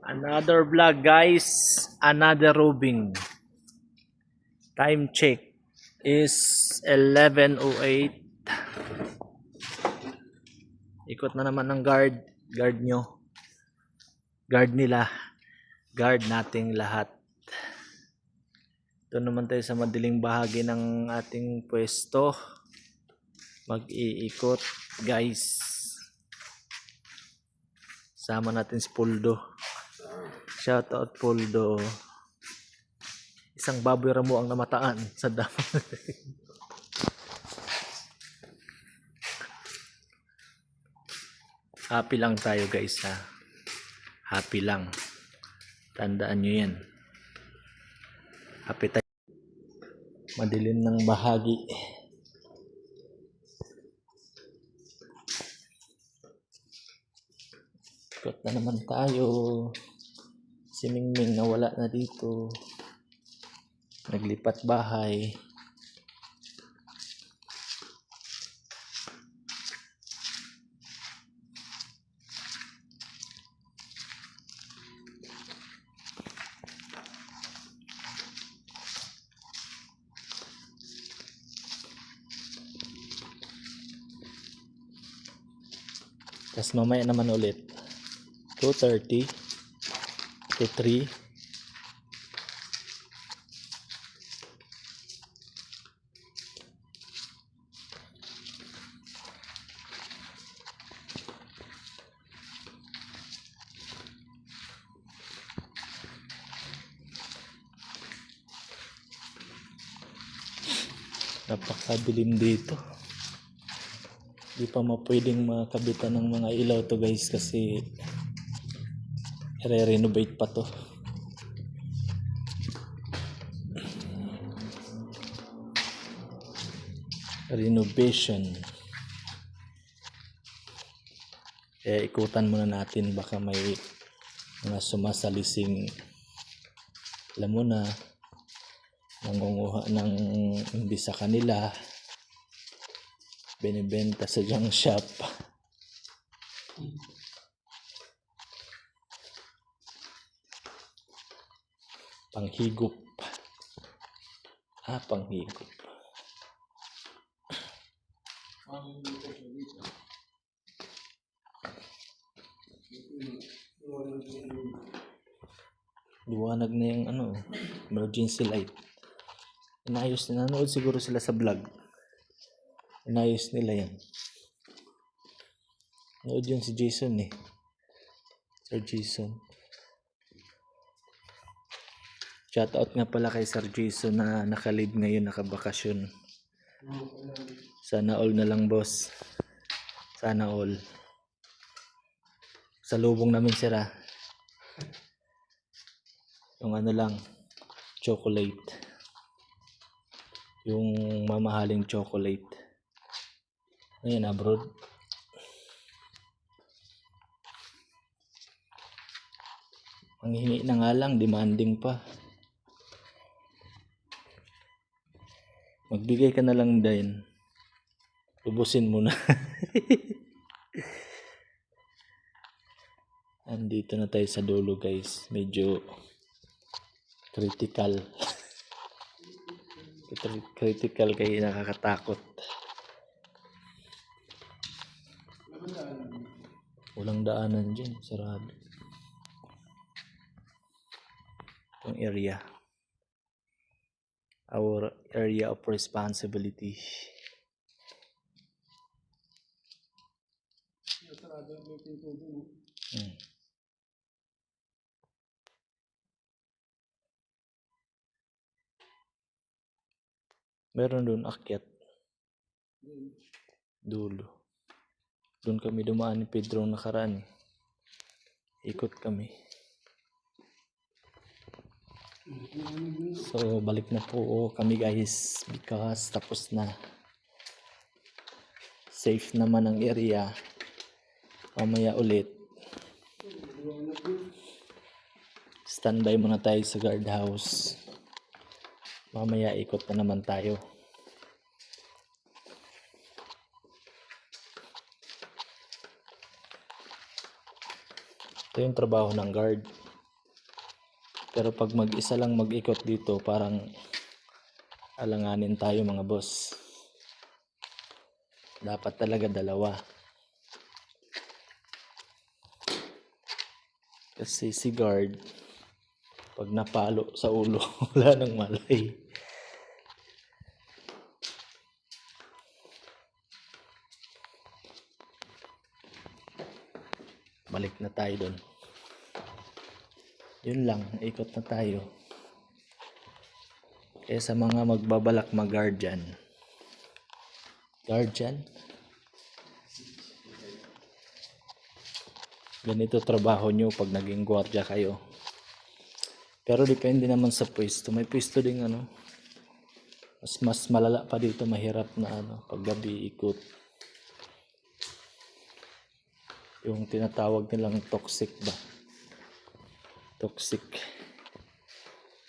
Another vlog guys, another roving. Time check is 11:08. Ikot na naman ng guard nyo. Guard nila, guard nating lahat. Ito naman tayo sa madiling bahagi ng ating pwesto. Mag-iikot guys. Sama natin si Poldo. Shout out Poldo. Isang baboy ramo ang namataan sa dam. Happy lang tayo guys ha. Happy lang. Tandaan nyo yan. Happy tayo. Madilim ng bahagi. Ikot na naman tayo. Si Mingming nawala na dito. Naglipat bahay. Tapos mamaya naman ulit 2:30 to 3. Napakadilim dito. Di pa pwedeng makabitan ng mga ilaw to guys kasi re-renovate pa to. Renovation. Kaya ikutan muna natin baka may mga sumasalising, alam mo na, nangunguha ng hindi sa kanila, binibenta sa junk shop. Panghigop. Panghigop. Liwanag na yung emergency light. Inayos na, nanood siguro sila sa vlog. Inayos nila yan. Nanood yun si Jason eh. Sir Jason. Shoutout nga pala kay Sir Jason na nakalib ngayon, nakabakasyon. Sana all na lang boss. Sana all. Sa lubong namin sira. Yung lang, chocolate. Yung mamahaling chocolate. Ayan, abroad. Ang hingi na nga lang, demanding pa. Magbigay ka na lang din. Lubusin mo na. Andito na tayo sa dulo guys. Medyo critical. Critical kaya nakakatakot. Walang daanan dyan. Sarado. Itong area. Our area of responsibility. Meron doon akyat. Dulo. Doon kami dumaan ni Pedro nakaraan. Ikot kami. So balik na po kami guys because tapos na. Safe naman ang area. Mamaya ulit. Standby muna tayo sa guardhouse. Mamaya ikot na naman tayo. Ito yung trabaho ng guard. Pero pag mag-isa lang mag-ikot dito, parang alanganin tayo mga boss. Dapat talaga dalawa. Kasi si guard, pag napalo sa ulo, wala nang malay. Balik na tayo doon. Yun lang, ikot na tayo. Kaya sa mga magbabalak mag-guardian. Guardian? Ganito trabaho nyo pag naging gwardiya kayo. Pero depende naman sa pwesto. May pwesto ding mas malala pa dito, mahirap na pag gabi ikot. Yung tinatawag nilang toxic ba? Toxic.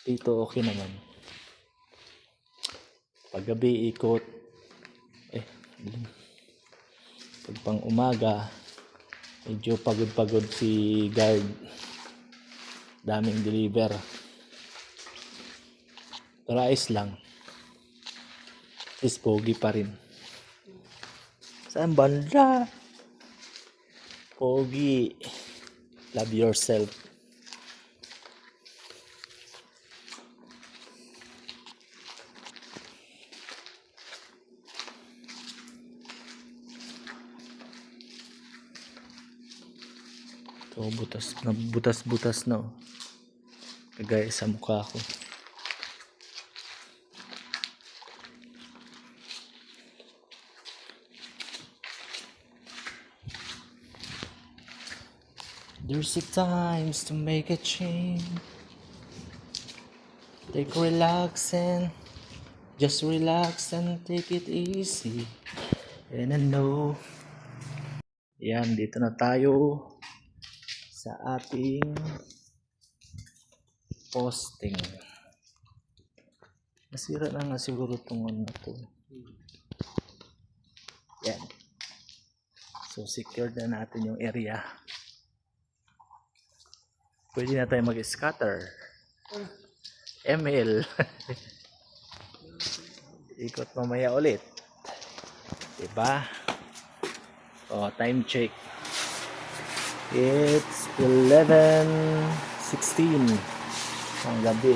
Dito okay naman. Pag gabi ikot. Pag pang umaga, medyo pagod si guard. Daming deliver. Pero ayos lang. Is pogi pa rin. Saan banda? Pogi. Love yourself. So, butas-butas na. Kagaya sa mukha ko. There's a times to make a change. Take relax and just relax and take it easy. And I know. Yan, dito na tayo sa ating posting. Nasira na nga siguro itong to. Yan. So, secured na natin yung area. Pwede na tayo mag-scatter. ML. Ikot mamaya ulit. Diba? Oh, time check. It's 11:16 ang gabi.